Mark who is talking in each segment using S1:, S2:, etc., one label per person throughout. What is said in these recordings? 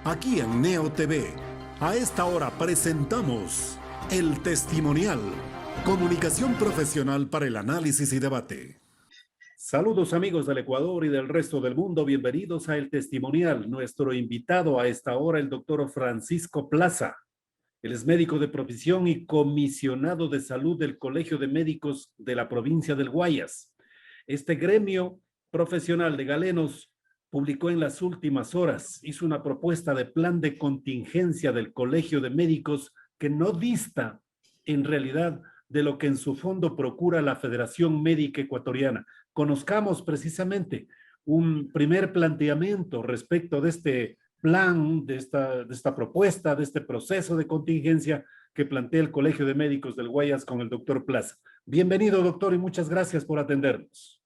S1: Aquí en Neo TV, a esta hora presentamos El Testimonial, comunicación profesional para el análisis y debate. Saludos amigos del Ecuador y del resto del mundo, bienvenidos a El Testimonial. Nuestro invitado a esta hora, el doctor Francisco Plaza. Él es médico de profesión y comisionado de salud del Colegio de Médicos de la provincia del Guayas. Este gremio profesional de galenos publicó en las últimas horas, hizo una propuesta de plan de contingencia del Colegio de Médicos que no dista en realidad de lo que en su fondo procura la Federación Médica Ecuatoriana. Conozcamos precisamente un primer planteamiento respecto de este plan, de esta propuesta, de este proceso de contingencia que plantea el Colegio de Médicos del Guayas con el doctor Plaza. Bienvenido, doctor, y muchas gracias por atendernos.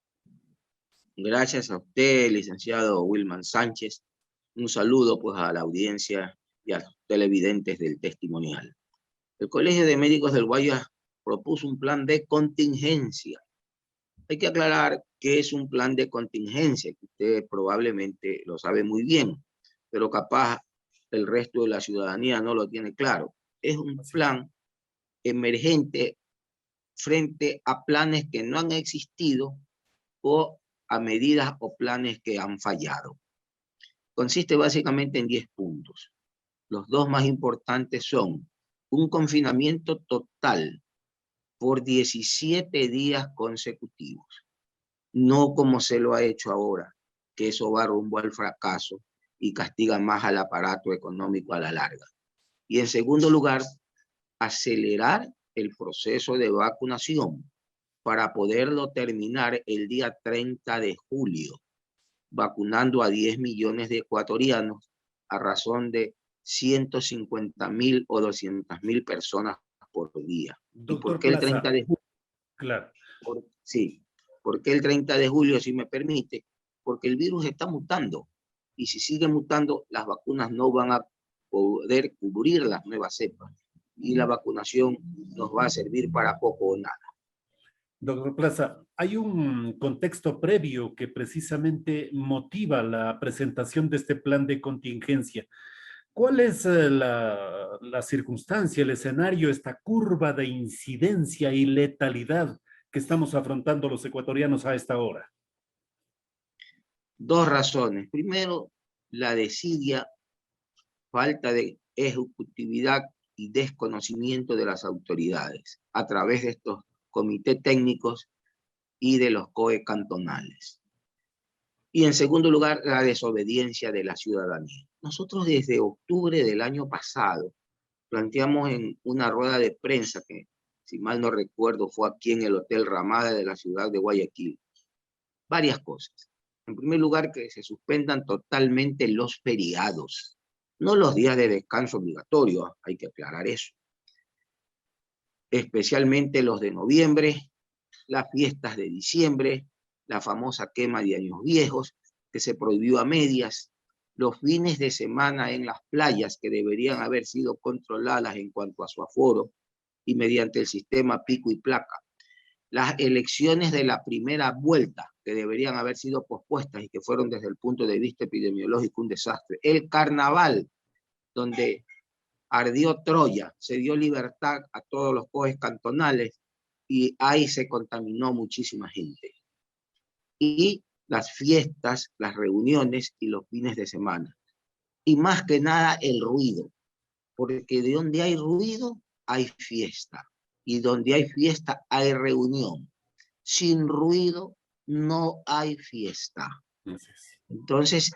S2: Gracias a usted, licenciado Wilman Sánchez. Un saludo pues a la audiencia y a los televidentes del testimonial. El Colegio de Médicos del Guayas propuso un plan de contingencia. Hay que aclarar qué es un plan de contingencia, que usted probablemente lo sabe muy bien, pero capaz el resto de la ciudadanía no lo tiene claro. Es un plan emergente frente a planes que no han existido o a medidas o planes que han fallado. Consiste básicamente en 10 puntos. Los dos más importantes son un confinamiento total por 17 días consecutivos, no como se lo ha hecho ahora, que eso va rumbo al fracaso y castiga más al aparato económico a la larga. Y en segundo lugar, acelerar el proceso de vacunación para poderlo terminar el día 30 de julio, vacunando a 10 millones de ecuatorianos a razón de 150.000 o 200.000 personas por día.
S1: Doctor
S2: ¿Y por qué el 30 de julio?
S1: Claro.
S2: Sí, ¿por qué el 30 de julio, si me permite? Porque el virus está mutando, y si sigue mutando, las vacunas no van a poder cubrir las nuevas cepas, y la vacunación nos va a servir para poco o nada.
S1: Doctor Plaza, hay un contexto previo que precisamente motiva la presentación de este plan de contingencia. ¿Cuál es la circunstancia, el escenario, esta curva de incidencia y letalidad que estamos afrontando los ecuatorianos a esta hora?
S2: Dos razones. Primero, la desidia, falta de ejecutividad y desconocimiento de las autoridades a través de estos comités técnicos y de los COE cantonales. Y en segundo lugar, la desobediencia de la ciudadanía. Nosotros desde octubre del año pasado planteamos en una rueda de prensa que, si mal no recuerdo, fue aquí en el Hotel Ramada de la ciudad de Guayaquil, varias cosas. En primer lugar, que se suspendan totalmente los feriados, no los días de descanso obligatorios, hay que aclarar eso. Especialmente los de noviembre, las fiestas de diciembre, la famosa quema de años viejos, que se prohibió a medias, los fines de semana en las playas que deberían haber sido controladas en cuanto a su aforo y mediante el sistema pico y placa, las elecciones de la primera vuelta que deberían haber sido pospuestas y que fueron desde el punto de vista epidemiológico un desastre, el carnaval donde ardió Troya, se dio libertad a todos los COEs cantonales y ahí se contaminó muchísima gente. Y las fiestas, las reuniones y los fines de semana. Y más que nada el ruido, porque de donde hay ruido hay fiesta, y donde hay fiesta hay reunión. Sin ruido no hay fiesta. Entonces,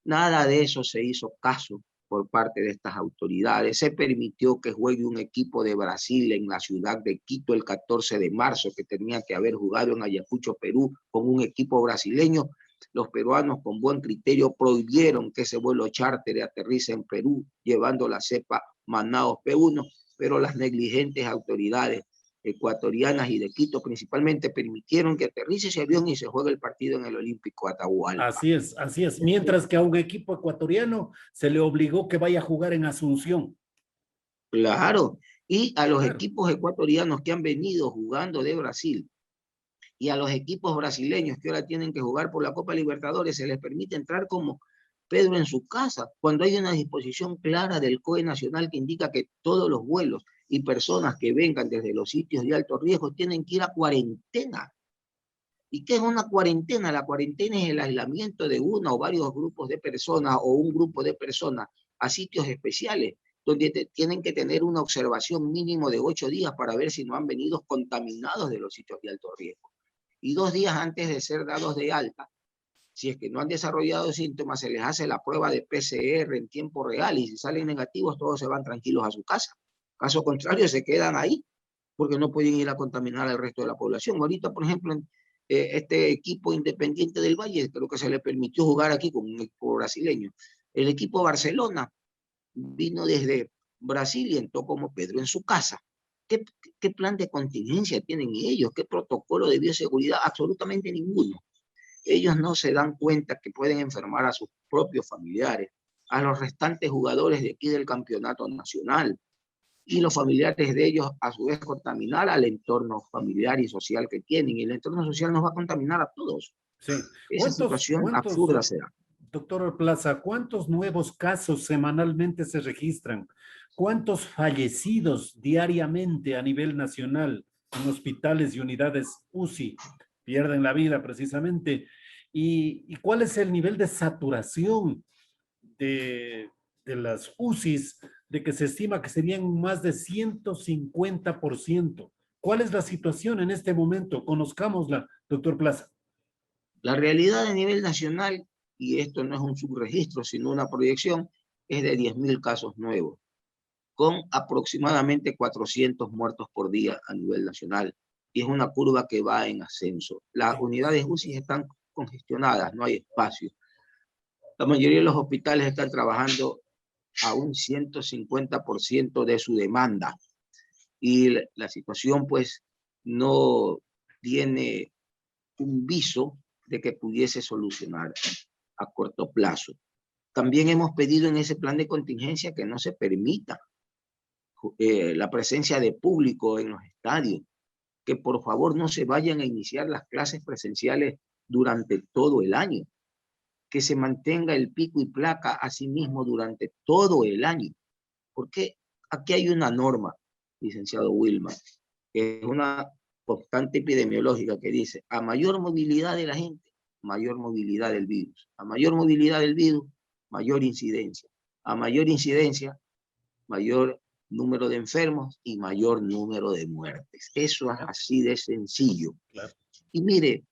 S2: nada de eso se hizo caso por parte de estas autoridades. Se permitió que juegue un equipo de Brasil en la ciudad de Quito el 14 de marzo, que tenía que haber jugado en Ayacucho, Perú, con un equipo brasileño. Los peruanos con buen criterio prohibieron que ese vuelo charter aterrice en Perú, llevando la cepa Manaos P1, pero las negligentes autoridades ecuatorianas y de Quito principalmente permitieron que aterrice ese avión y se juegue el partido en el Olímpico Atahualpa.
S1: Así es, así es. Mientras que a un equipo ecuatoriano se le obligó que vaya a jugar en Asunción.
S2: Claro, y a los equipos ecuatorianos que han venido jugando de Brasil y a los equipos brasileños que ahora tienen que jugar por la Copa Libertadores se les permite entrar como Pedro en su casa, cuando hay una disposición clara del COE nacional que indica que todos los vuelos y personas que vengan desde los sitios de alto riesgo tienen que ir a cuarentena. ¿Y qué es una cuarentena? La cuarentena es el aislamiento de una o varios grupos de personas o un grupo de personas a sitios especiales, donde tienen que tener una observación mínimo de 8 días para ver si no han venido contaminados de los sitios de alto riesgo. Y 2 días antes de ser dados de alta, si es que no han desarrollado síntomas, se les hace la prueba de PCR en tiempo real y si salen negativos, todos se van tranquilos a su casa. Caso contrario, se quedan ahí porque no pueden ir a contaminar al resto de la población. Ahorita, por ejemplo, este equipo Independiente del Valle, creo que se le permitió jugar aquí con un equipo brasileño. El equipo Barcelona vino desde Brasil y entró como Pedro en su casa. ¿Qué plan de contingencia tienen ellos? ¿Qué protocolo de bioseguridad? Absolutamente ninguno. Ellos no se dan cuenta que pueden enfermar a sus propios familiares, a los restantes jugadores de aquí del campeonato nacional, y los familiares de ellos a su vez contaminar al entorno familiar y social que tienen, y el entorno social nos va a contaminar a todos.
S1: Sí.
S2: Esa situación absurda será.
S1: Doctor Plaza, ¿cuántos nuevos casos semanalmente se registran? ¿Cuántos fallecidos diariamente a nivel nacional en hospitales y unidades UCI pierden la vida precisamente? ¿Y cuál es el nivel de saturación de las UCIs, de que se estima que serían más de 150%? ¿Cuál es la situación en este momento? Conozcámosla, doctor Plaza.
S2: La realidad a nivel nacional, y esto no es un subregistro, sino una proyección, es de 10.000 casos nuevos, con aproximadamente 400 muertos por día a nivel nacional. Y es una curva que va en ascenso. Las unidades UCI están congestionadas, no hay espacio. La mayoría de los hospitales están trabajando a un 150% de su demanda. Y la situación, pues, no tiene un viso de que pudiese solucionar a corto plazo. También hemos pedido en ese plan de contingencia que no se permita la presencia de público en los estadios, que por favor no se vayan a iniciar las clases presenciales durante todo el año, que se mantenga el pico y placa a sí mismo durante todo el año, porque aquí hay una norma, licenciado Wilmar, que es una constante epidemiológica que dice, a mayor movilidad de la gente, mayor movilidad del virus. A mayor movilidad del virus, mayor incidencia. A mayor incidencia, mayor número de enfermos y mayor número de muertes. Eso es así de sencillo. Claro. Y mire,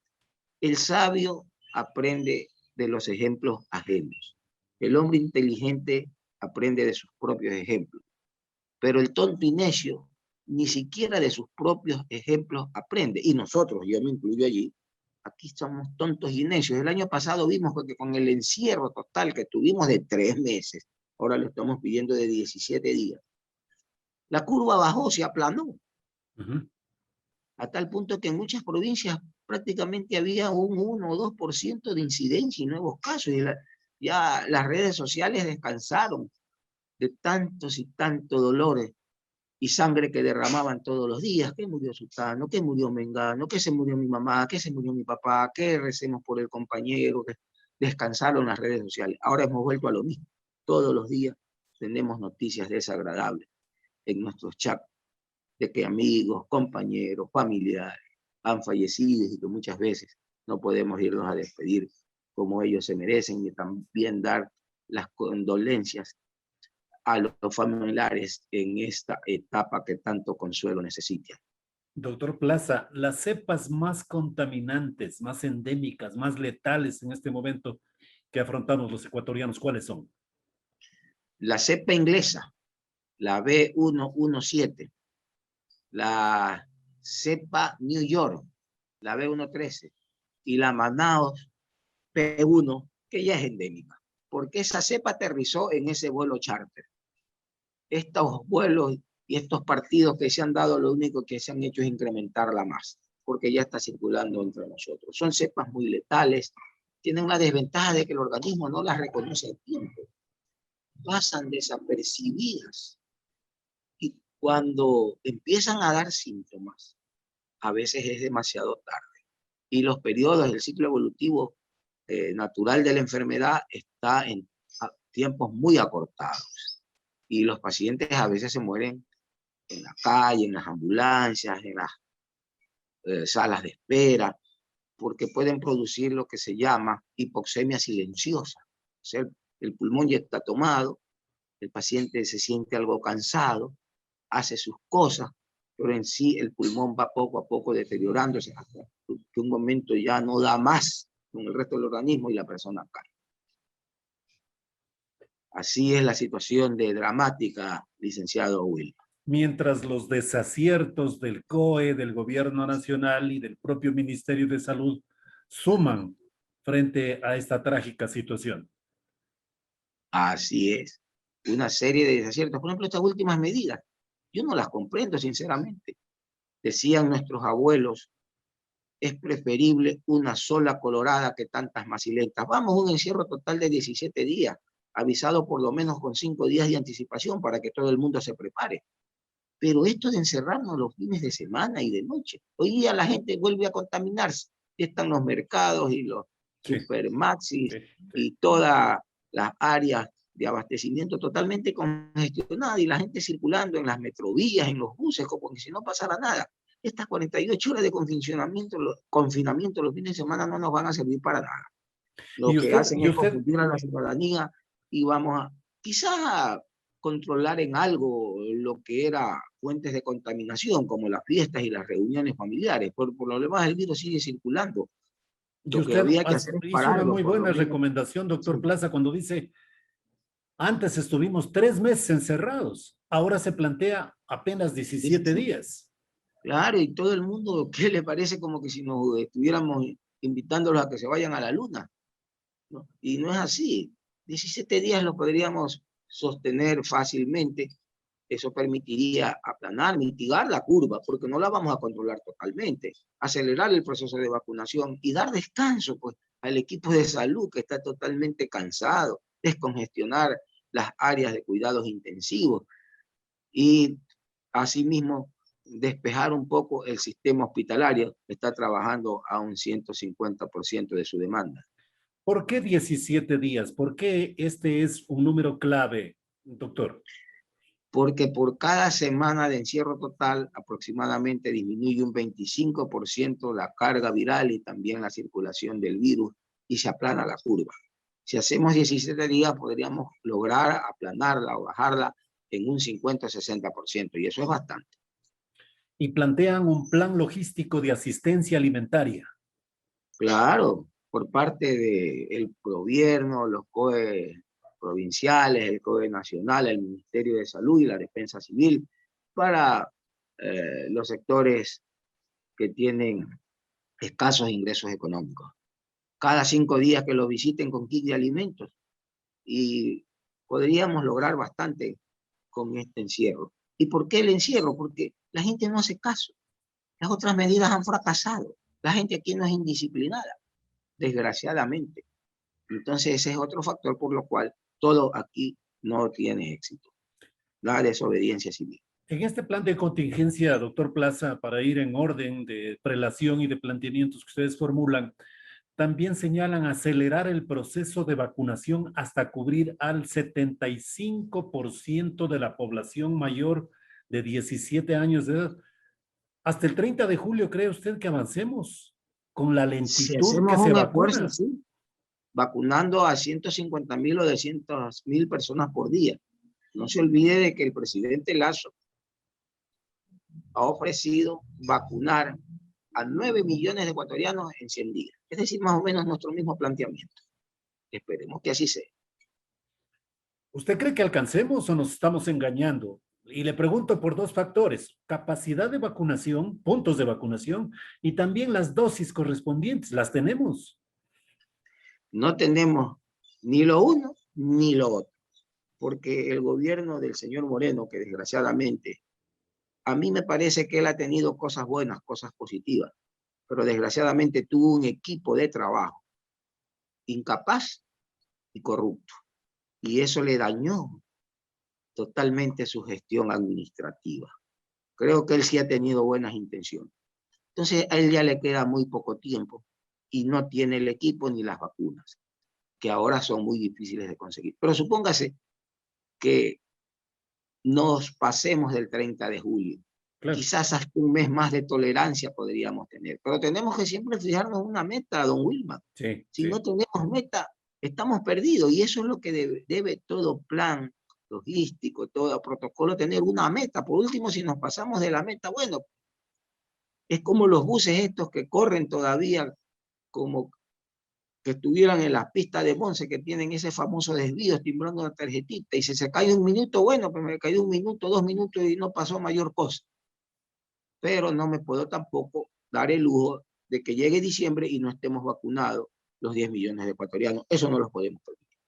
S2: el sabio aprende de los ejemplos ajenos. El hombre inteligente aprende de sus propios ejemplos. Pero el tonto y necio ni siquiera de sus propios ejemplos aprende. Y nosotros, yo me incluyo allí, aquí somos tontos y necios. El año pasado vimos que con el encierro total que tuvimos de 3 meses, ahora lo estamos pidiendo de 17 días, la curva bajó, se aplanó. A tal punto que en muchas provincias prácticamente había un 1 o 2% de incidencia y nuevos casos. Y ya las redes sociales descansaron de tantos y tantos dolores y sangre que derramaban todos los días, que murió Sutano, que murió Mengano, que se murió mi mamá, que se murió mi papá, que recemos por el compañero, que descansaron las redes sociales. Ahora hemos vuelto a lo mismo. Todos los días tenemos noticias desagradables en nuestros chats, de que amigos, compañeros, familiares han fallecido y que muchas veces no podemos irnos a despedir como ellos se merecen, y también dar las condolencias a los familiares en esta etapa que tanto consuelo necesitan.
S1: Doctor Plaza, las cepas más contaminantes, más endémicas, más letales en este momento que afrontamos los ecuatorianos, ¿cuáles son?
S2: La cepa inglesa, la B117, la cepa New York, la B113, y la Manaus P1, que ya es endémica, porque esa cepa aterrizó en ese vuelo charter. Estos vuelos y estos partidos que se han dado, lo único que se han hecho es incrementarla más, porque ya está circulando entre nosotros. Son cepas muy letales, tienen una desventaja de que el organismo no las reconoce a tiempo, pasan desapercibidas, y cuando empiezan a dar síntomas, a veces es demasiado tarde. Y los periodos del ciclo evolutivo natural de la enfermedad está en tiempos muy acortados. Y los pacientes a veces se mueren en la calle, en las ambulancias, en las salas de espera, porque pueden producir lo que se llama hipoxemia silenciosa. O sea, el pulmón ya está tomado, el paciente se siente algo cansado, hace sus cosas, pero en sí el pulmón va poco a poco deteriorándose hasta que un momento ya no da más con el resto del organismo y la persona cae. Así es la situación de dramática, licenciado Will.
S1: Mientras los desaciertos del COE, del Gobierno Nacional y del propio Ministerio de Salud suman frente a esta trágica situación.
S2: Así es. Una serie de desaciertos. Por ejemplo, estas últimas medidas, yo no las comprendo, sinceramente. Decían nuestros abuelos, es preferible una sola colorada que tantas macilentas. Vamos a un encierro total de 17 días, avisado por lo menos con 5 días de anticipación para que todo el mundo se prepare. Pero esto de encerrarnos los fines de semana y de noche, hoy día la gente vuelve a contaminarse. Están los mercados y los supermaxis y todas las áreas de abastecimiento totalmente congestionadas y la gente circulando en las metrovías, en los buses, como que si no pasara nada. Estas 48 horas de confinamiento los fines de semana no nos van a servir para nada. Lo que hacen es confundir a la ciudadanía y vamos a quizás controlar en algo lo que era fuentes de contaminación, como las fiestas y las reuniones familiares. Por lo demás, el virus sigue circulando.
S1: Lo que había que hacer es hizo una muy buena recomendación, doctor Plaza, cuando dice, antes estuvimos 3 meses encerrados, ahora se plantea apenas 17 días.
S2: Claro, y todo el mundo, ¿qué le parece? Como que si nos estuviéramos invitándolos a que se vayan a la luna, ¿no? Y no es así. 17 días lo podríamos sostener fácilmente. Eso permitiría aplanar, mitigar la curva, porque no la vamos a controlar totalmente. Acelerar el proceso de vacunación y dar descanso, pues, al equipo de salud que está totalmente cansado, descongestionar las áreas de cuidados intensivos y asimismo despejar un poco el sistema hospitalario que está trabajando a un 150% de su demanda.
S1: ¿Por qué 17 días? ¿Por qué este es un número clave, doctor?
S2: Porque por cada semana de encierro total aproximadamente disminuye un 25% la carga viral y también la circulación del virus y se aplana la curva. Si hacemos 17 días podríamos lograr aplanarla o bajarla en un 50-60% y eso es bastante.
S1: Y plantean un plan logístico de asistencia alimentaria.
S2: Claro, por parte del gobierno, los COE provinciales, el COE nacional, el Ministerio de Salud y la Defensa Civil, para los sectores que tienen escasos ingresos económicos. Cada 5 días que los visiten con kit de alimentos y podríamos lograr bastante con este encierro. ¿Y por qué el encierro? Porque la gente no hace caso. Las otras medidas han fracasado. La gente aquí no es indisciplinada, desgraciadamente. Entonces ese es otro factor por lo cual todo aquí no tiene éxito. La desobediencia civil.
S1: En este plan de contingencia, doctor Plaza, para ir en orden de prelación y de planteamientos que ustedes formulan, también señalan acelerar el proceso de vacunación hasta cubrir al 75% de la población mayor de 17 años de edad. Hasta el 30 de julio, ¿cree usted que avancemos con la lentitud que se vacuna?
S2: Sí, vacunando a 150.000 o 200.000 personas por día. No se olvide de que el presidente Lasso ha ofrecido vacunar a 9 millones de ecuatorianos en 100 días. Es decir, más o menos nuestro mismo planteamiento. Esperemos que así sea.
S1: ¿Usted cree que alcancemos o nos estamos engañando? Y le pregunto por 2 factores: capacidad de vacunación, puntos de vacunación, y también las dosis correspondientes. ¿Las tenemos?
S2: No tenemos ni lo uno ni lo otro, porque el gobierno del señor Moreno, que desgraciadamente, a mí me parece que él ha tenido cosas buenas, cosas positivas, pero desgraciadamente tuvo un equipo de trabajo incapaz y corrupto, y eso le dañó totalmente su gestión administrativa. Creo que él sí ha tenido buenas intenciones. Entonces a él ya le queda muy poco tiempo y no tiene el equipo ni las vacunas, que ahora son muy difíciles de conseguir. Pero supóngase que nos pasemos del 30 de julio.
S1: Claro.
S2: Quizás hasta un mes más de tolerancia podríamos tener, pero tenemos que siempre fijarnos una meta, don Wilman.
S1: Sí,
S2: Si
S1: sí.
S2: no tenemos meta, estamos perdidos, y eso es lo que debe todo plan logístico, todo protocolo, tener una meta. Por último, si nos pasamos de la meta, bueno, es como los buses estos que corren todavía, como que estuvieran en las pistas de Monse, que tienen ese famoso desvío, timbrando la tarjetita, y si se cae un minuto, bueno, pues me cayó un minuto, 2 minutos, y no pasó mayor cosa. Pero no me puedo tampoco dar el lujo de que llegue diciembre y no estemos vacunados los 10 millones de ecuatorianos. Eso no lo podemos permitir.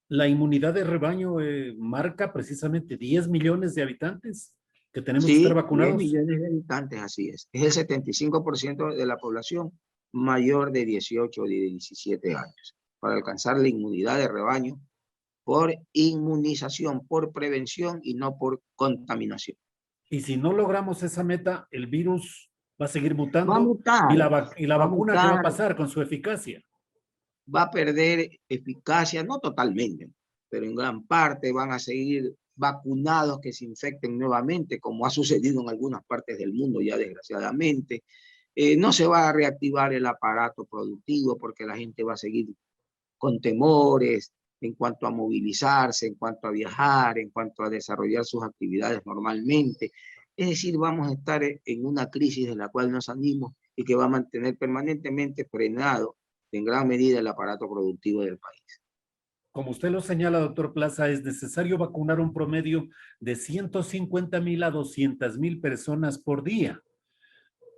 S1: La inmunidad de rebaño marca precisamente 10 millones de habitantes que tenemos que estar
S2: Sí, 10
S1: vacunados.
S2: millones de habitantes, así es. Es el 75% de la población mayor de 18 o de 17 años, para alcanzar la inmunidad de rebaño por inmunización, por prevención y no por contaminación.
S1: Y si no logramos esa meta, el virus va a seguir
S2: Va a
S1: mutando
S2: mutar,
S1: y la
S2: va a
S1: vacuna, ¿qué va a
S2: mutar,
S1: pasar con su eficacia?
S2: va a perder eficacia, no totalmente, pero en gran parte van a seguir vacunados que se infecten nuevamente, como ha sucedido en algunas partes del mundo ya desgraciadamente. No se va a reactivar el aparato productivo porque la gente va a seguir con temores en cuanto a movilizarse, en cuanto a viajar, en cuanto a desarrollar sus actividades normalmente. Es decir, vamos a estar en una crisis de la cual nos salimos y que va a mantener permanentemente frenado en gran medida el aparato productivo del país.
S1: Como usted lo señala, doctor Plaza, es necesario vacunar un promedio de 150,000 a 200,000 personas por día.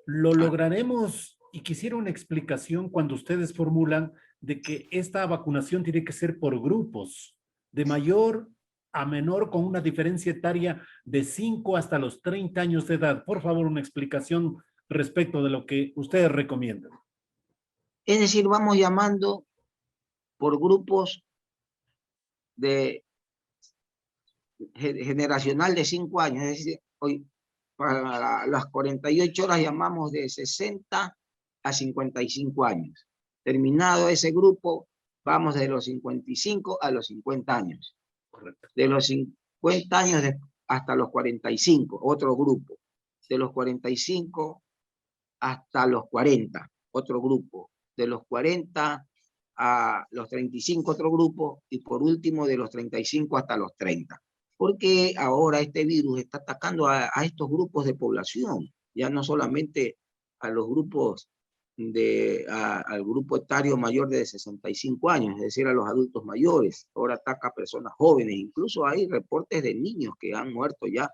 S1: ¿Lo lograremos? Y quisiera una explicación cuando ustedes formulan de que esta vacunación tiene que ser por grupos, de mayor a menor, con una diferencia etaria de 5 hasta los 30 años de edad. Por favor, una explicación respecto de lo que ustedes recomiendan.
S2: Es decir, vamos llamando por grupos de generacional de 5 años, es decir, hoy para las 48 horas llamamos de 60 a 55 años. Terminado ese grupo, vamos de los 55 a los 50 años.
S1: Correcto.
S2: De los 50 años hasta los 45, otro grupo. De los 45 hasta los 40, otro grupo. De los 40 a los 35, otro grupo. Y por último, de los 35 hasta los 30. Porque ahora este virus está atacando a estos grupos de población, ya no solamente a los grupos al grupo etario mayor de 65 años, es decir, a los adultos mayores. Ahora ataca a personas jóvenes, incluso hay reportes de niños que han muerto ya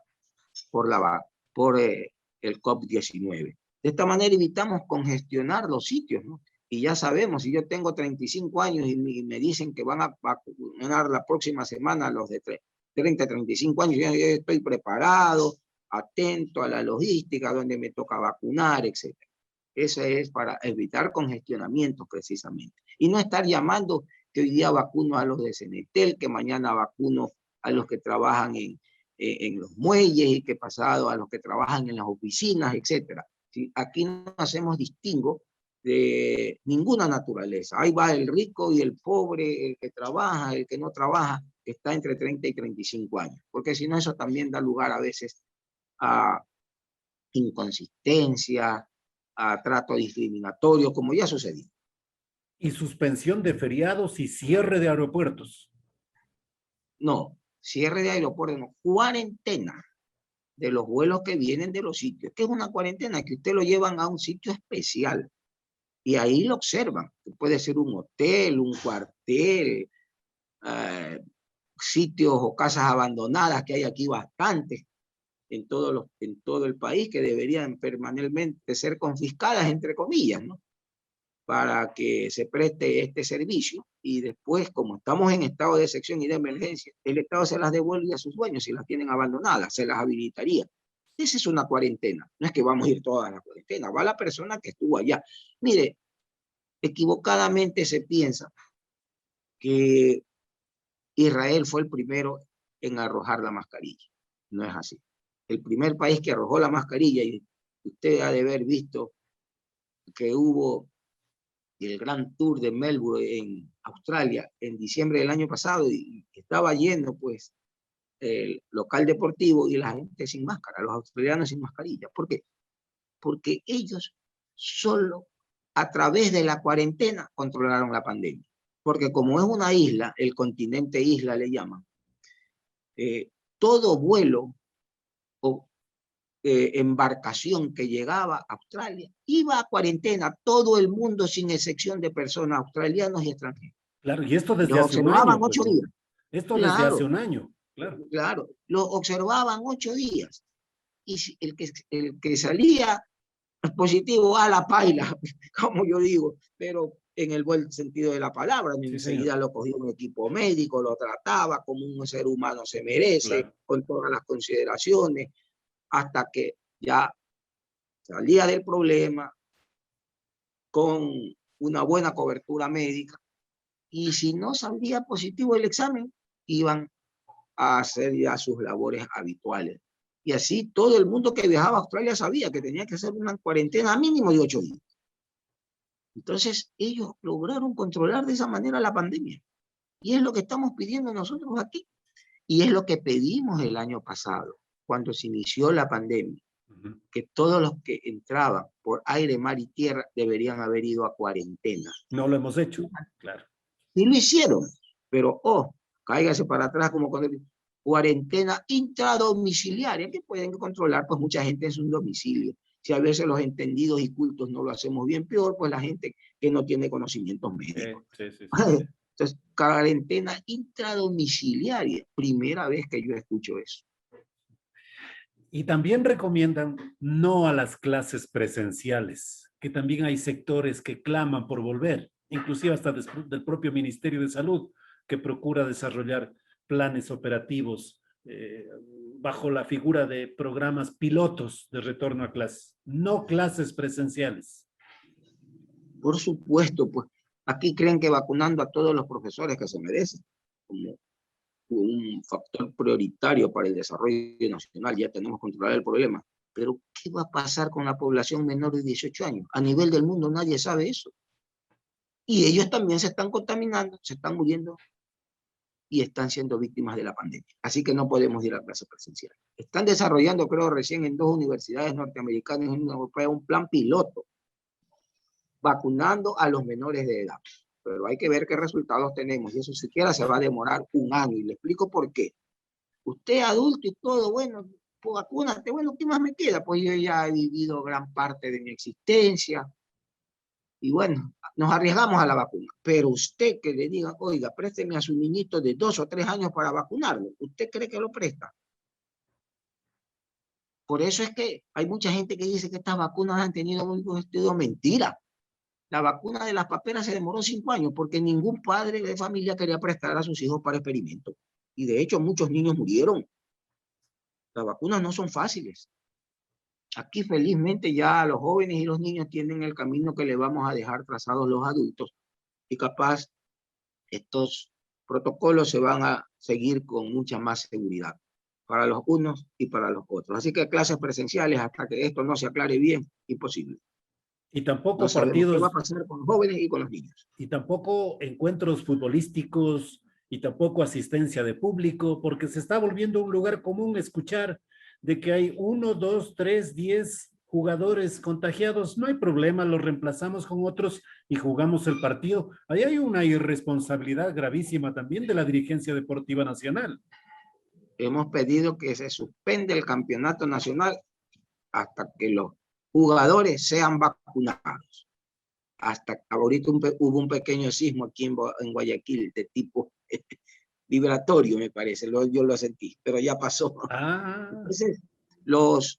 S2: por el COVID-19. De esta manera evitamos congestionar los sitios, ¿no? Y ya sabemos, si yo tengo 35 años y me dicen que van a vacunar la próxima semana a los de 30, 35 años, yo estoy preparado, atento a la logística, donde me toca vacunar, etc. Eso es para evitar congestionamientos precisamente. Y no estar llamando que hoy día vacuno a los de Cenetel, que mañana vacuno a los que trabajan en los muelles y que pasado a los que trabajan en las oficinas, etc. ¿Sí? Aquí no hacemos distingo de ninguna naturaleza. Ahí va el rico y el pobre, el que trabaja, el que no trabaja, que está entre 30 y 35 años. Porque si no, eso también da lugar a veces a inconsistencia, a trato discriminatorio, como ya sucedió.
S1: Y suspensión de feriados y cierre de aeropuertos.
S2: No, cierre de aeropuertos, no, cuarentena de los vuelos que vienen de los sitios. ¿Qué es una cuarentena? Que usted lo llevan a un sitio especial y ahí lo observan. Puede ser un hotel, un cuartel, sitios o casas abandonadas, que hay aquí bastantes en todo el país, que deberían permanentemente ser confiscadas, entre comillas, ¿no? Para que se preste este servicio, y después, como estamos en estado de excepción y de emergencia, el Estado se las devuelve a sus dueños si las tienen abandonadas, se las habilitaría. Esa es una cuarentena, no es que vamos a ir todas a la cuarentena, va la persona que estuvo allá. Mire, equivocadamente se piensa que Israel fue el primero en arrojar la mascarilla. No es así. El primer país que arrojó la mascarilla, y usted ha de haber visto que hubo y el Gran Tour de Melbourne en Australia en diciembre del año pasado, y estaba lleno pues el local deportivo y la gente sin máscara, los australianos sin mascarilla. ¿Por qué? Porque ellos solo a través de la cuarentena controlaron la pandemia. Porque como es una isla, el continente isla le llaman, todo vuelo o embarcación que llegaba a Australia iba a cuarentena, todo el mundo sin excepción de personas, australianos y extranjeros.
S1: Claro, y esto desde
S2: Los
S1: hace un
S2: observaban
S1: año, pues,
S2: 8 días.
S1: esto desde hace
S2: Claro,
S1: un año, claro.
S2: claro, los observaban 8 días. Y el que salía positivo a la paila, como yo digo, pero en el buen sentido de la palabra,
S1: Sí, señor.
S2: enseguida lo cogía un equipo médico, lo trataba como un ser humano se merece,
S1: Claro.
S2: con todas las consideraciones, hasta que ya salía del problema con una buena cobertura médica, y si no salía positivo el examen, iban a hacer ya sus labores habituales. Y así todo el mundo que viajaba a Australia sabía que tenía que hacer una cuarentena mínimo de 8 días. Entonces ellos lograron controlar de esa manera la pandemia. Y es lo que estamos pidiendo nosotros aquí. Y es lo que pedimos el año pasado, cuando se inició la pandemia, que todos los que entraban por aire, mar y tierra deberían haber ido a cuarentena.
S1: No lo hemos hecho, claro.
S2: Y lo hicieron, pero cáigase para atrás como cuando cuarentena intradomiciliaria, que pueden controlar pues mucha gente en su domicilio. Si a veces los entendidos y cultos no lo hacemos bien, peor pues la gente que no tiene conocimientos médicos.
S1: Sí.
S2: Entonces, cuarentena intradomiciliaria, primera vez que yo escucho eso.
S1: Y también recomiendan no a las clases presenciales, que también hay sectores que claman por volver, inclusive hasta del propio Ministerio de Salud, que procura desarrollar planes operativos bajo la figura de programas pilotos de retorno a clases, no clases presenciales.
S2: Por supuesto, pues aquí creen que vacunando a todos los profesores que se merecen, como un factor prioritario para el desarrollo nacional, ya tenemos controlado el problema. Pero, ¿qué va a pasar con la población menor de 18 años? A nivel del mundo nadie sabe eso. Y ellos también se están contaminando, se están muriendo y están siendo víctimas de la pandemia. Así que no podemos ir a clases presenciales. Están desarrollando, creo, recién en 2 universidades norteamericanas y en una europea un plan piloto vacunando a los menores de edad. Pero hay que ver qué resultados tenemos, y eso siquiera se va a demorar un año, y le explico por qué. Usted adulto y todo, bueno, pues vacúnate, bueno, ¿qué más me queda? Pues yo ya he vivido gran parte de mi existencia, y bueno, nos arriesgamos a la vacuna. Pero usted que le diga, oiga, présteme a su niñito de 2 o 3 años para vacunarlo, ¿usted cree que lo presta? Por eso es que hay mucha gente que dice que estas vacunas han tenido un estudio mentira. La vacuna de las paperas se demoró 5 años porque ningún padre de familia quería prestar a sus hijos para experimentos. Y de hecho muchos niños murieron. Las vacunas no son fáciles. Aquí felizmente ya los jóvenes y los niños tienen el camino que le vamos a dejar trazados los adultos. Y capaz estos protocolos se van a seguir con mucha más seguridad para los unos y para los otros. Así que clases presenciales hasta que esto no se aclare bien, imposible.
S1: Y tampoco
S2: No sabemos qué va a
S1: partidos,
S2: pasar con los jóvenes y con los niños.
S1: y tampoco encuentros futbolísticos, y tampoco asistencia de público, porque se está volviendo un lugar común escuchar de que hay 1, 2, 3, 10 jugadores contagiados. No hay problema, los reemplazamos con otros y jugamos el partido. Ahí hay una irresponsabilidad gravísima también de la dirigencia deportiva nacional.
S2: Hemos pedido que se suspenda el campeonato nacional hasta que los jugadores sean vacunados. Hasta ahorita hubo un pequeño sismo aquí en Guayaquil de tipo vibratorio, me parece, yo lo sentí, pero ya pasó. Entonces, los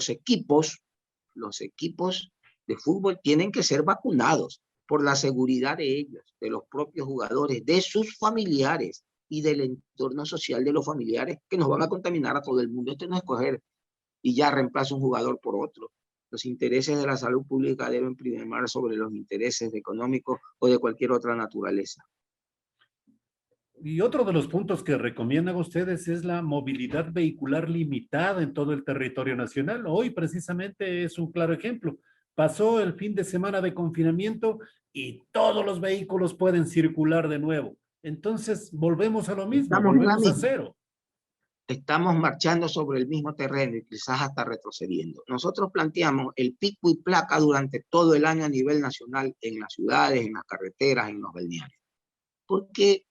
S2: equipos de fútbol tienen que ser vacunados por la seguridad de ellos, de los propios jugadores, de sus familiares y del entorno social de los familiares que nos van a contaminar a todo el mundo. Esto no es coger y ya reemplaza un jugador por otro. Los intereses de la salud pública deben primar sobre los intereses económicos o de cualquier otra naturaleza.
S1: Y otro de los puntos que recomiendan ustedes es la movilidad vehicular limitada en todo el territorio nacional. Hoy precisamente es un claro ejemplo. pasó el fin de semana de confinamiento y todos los vehículos pueden circular de nuevo. Entonces, volvemos a lo mismo,
S2: Estamos en la
S1: volvemos a
S2: misma.
S1: cero.
S2: Estamos marchando sobre el mismo terreno y quizás hasta retrocediendo. Nosotros planteamos el pico y placa durante todo el año a nivel nacional en las ciudades, en las carreteras, en los balnearios. Porque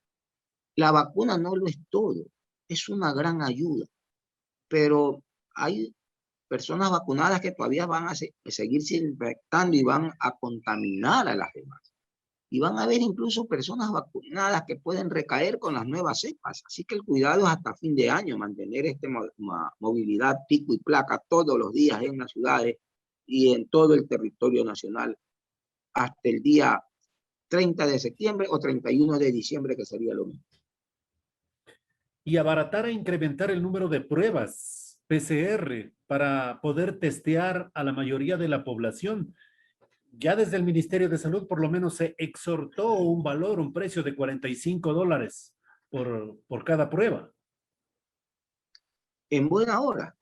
S2: la vacuna no lo es todo, es una gran ayuda, pero hay personas vacunadas que todavía van a seguirse infectando y van a contaminar a las demás. Y van a haber incluso personas vacunadas que pueden recaer con las nuevas cepas. Así que el cuidado es hasta fin de año, mantener movilidad pico y placa todos los días en las ciudades y en todo el territorio nacional hasta el día 30 de septiembre o 31 de diciembre, que sería lo mismo.
S1: Y abaratar e incrementar el número de pruebas PCR para poder testear a la mayoría de la población. Ya desde el Ministerio de Salud por lo menos se exhortó un valor, un precio de $45 por cada prueba.
S2: En buena hora,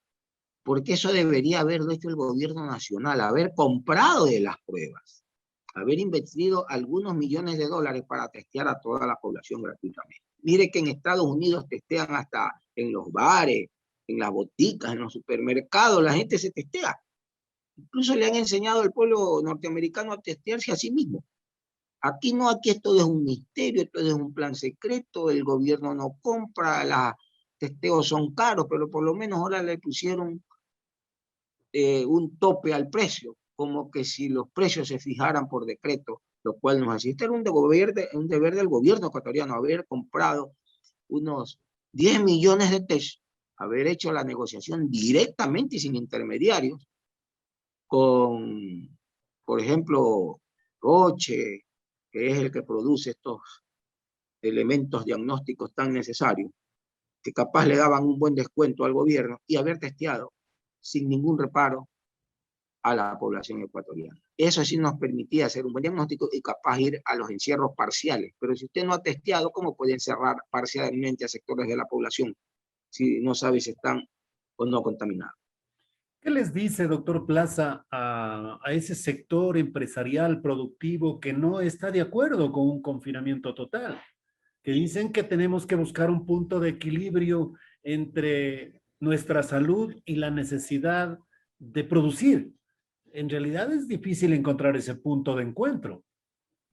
S2: porque eso debería haberlo hecho el gobierno nacional, haber comprado de las pruebas, haber invertido algunos millones de dólares para testear a toda la población gratuitamente. Mire que en Estados Unidos testean hasta en los bares, en las boticas, en los supermercados, la gente se testea. Incluso le han enseñado al pueblo norteamericano a testearse a sí mismo. Aquí no, aquí esto es un misterio, esto es un plan secreto, el gobierno no compra, los testeos son caros, pero por lo menos ahora le pusieron un tope al precio, como que si los precios se fijaran por decreto, lo cual nos asiste. Era un deber del gobierno ecuatoriano haber comprado unos 10 millones de test, haber hecho la negociación directamente y sin intermediarios con, por ejemplo, Roche, que es el que produce estos elementos diagnósticos tan necesarios, que capaz le daban un buen descuento al gobierno, y haber testeado sin ningún reparo a la población ecuatoriana. Eso sí nos permitía hacer un buen diagnóstico y capaz ir a los encierros parciales. Pero si usted no ha testeado, ¿cómo puede encerrar parcialmente a sectores de la población si no sabe si están o no contaminados?
S1: ¿Qué les dice, doctor Plaza, a ese sector empresarial productivo que no está de acuerdo con un confinamiento total? Que dicen que tenemos que buscar un punto de equilibrio entre nuestra salud y la necesidad de producir. En realidad es difícil encontrar ese punto de encuentro.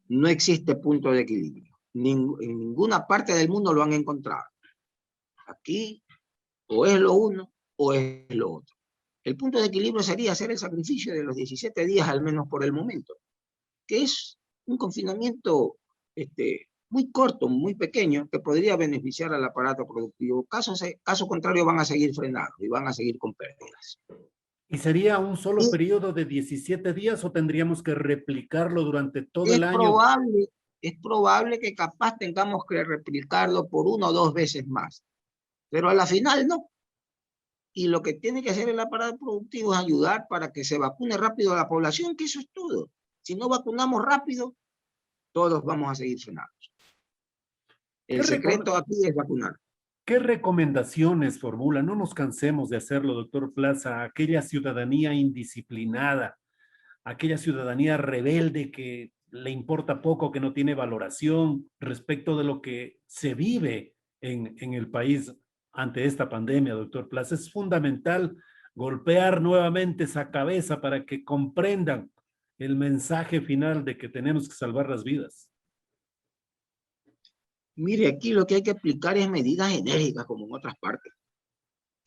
S2: No existe punto de equilibrio. En ninguna parte del mundo lo han encontrado. Aquí o es lo uno o es lo otro. El punto de equilibrio sería hacer el sacrificio de los 17 días, al menos por el momento, que es un confinamiento muy corto, muy pequeño, que podría beneficiar al aparato productivo. Caso contrario, van a seguir frenados y van a seguir con pérdidas.
S1: ¿Y sería un solo
S2: Y
S1: periodo de 17 días o tendríamos que replicarlo durante todo
S2: es
S1: el año?
S2: probable, es probable que capaz tengamos que replicarlo por 1 o 2 veces más, pero a la final no. Y lo que tiene que hacer el aparato productivo es ayudar para que se vacune rápido a la población, que eso es todo. Si no vacunamos rápido, todos vamos a seguir frenados. El secreto aquí es vacunar.
S1: ¿Qué recomendaciones formula? No nos cansemos de hacerlo, doctor Plaza, a aquella ciudadanía indisciplinada, aquella ciudadanía rebelde que le importa poco, que no tiene valoración respecto de lo que se vive en el país ante esta pandemia, doctor Plaza. Es fundamental golpear nuevamente esa cabeza para que comprendan el mensaje final de que tenemos que salvar las vidas.
S2: Mire, aquí lo que hay que aplicar es medidas enérgicas, como en otras partes.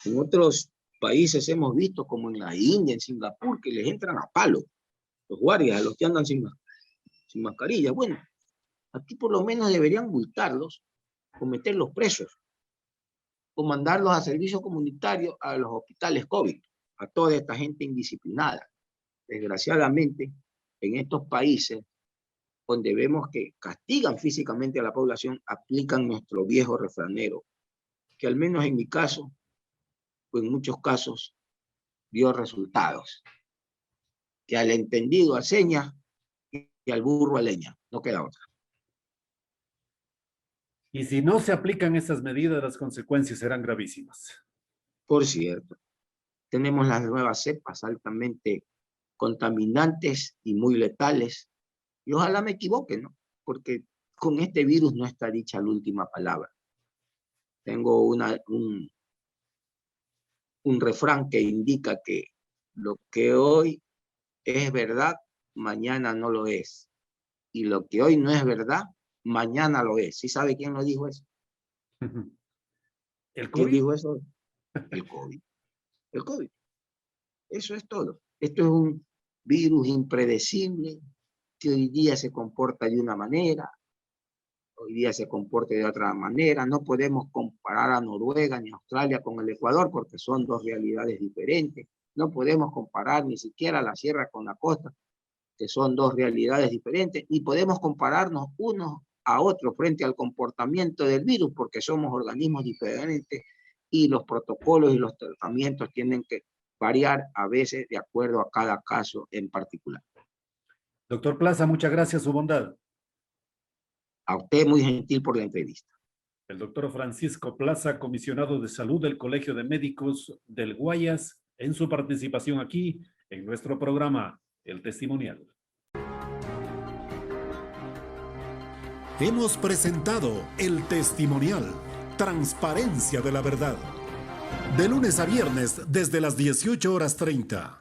S2: En otros países hemos visto, como en la India, en Singapur, que les entran a palo los guardias, a los que andan sin mascarilla. Bueno, aquí por lo menos deberían multarlos o meterlos presos o mandarlos a servicio comunitario a los hospitales COVID, a toda esta gente indisciplinada. Desgraciadamente, en estos países donde vemos que castigan físicamente a la población, aplican nuestro viejo refranero, que al menos en mi caso, o en muchos casos, dio resultados. Que al entendido a señas y al burro a leña, no queda otra.
S1: Y si no se aplican esas medidas, las consecuencias serán gravísimas.
S2: Por cierto, tenemos las nuevas cepas altamente contaminantes y muy letales. Y ojalá me equivoque, ¿no? Porque con este virus no está dicha la última palabra. Tengo un refrán que indica que lo que hoy es verdad, mañana no lo es. Y lo que hoy no es verdad, mañana lo es. ¿Sí sabe quién lo dijo eso?
S1: ¿El
S2: ¿Quién
S1: COVID?
S2: dijo eso? El COVID. El COVID. Eso es todo. Esto es un virus impredecible que hoy día se comporta de una manera, hoy día se comporta de otra manera. No podemos comparar a Noruega ni a Australia con el Ecuador porque son dos realidades diferentes. No podemos comparar ni siquiera la sierra con la costa, que son dos realidades diferentes, ni podemos compararnos unos a otros frente al comportamiento del virus porque somos organismos diferentes y los protocolos y los tratamientos tienen que variar a veces de acuerdo a cada caso en particular.
S1: Doctor Plaza, muchas gracias, su bondad.
S2: A usted muy gentil por la entrevista.
S1: El doctor Francisco Plaza, comisionado de salud del Colegio de Médicos del Guayas, en su participación aquí en nuestro programa, El Testimonial. Hemos presentado El Testimonial, transparencia de la verdad. De lunes a viernes desde las 18:30.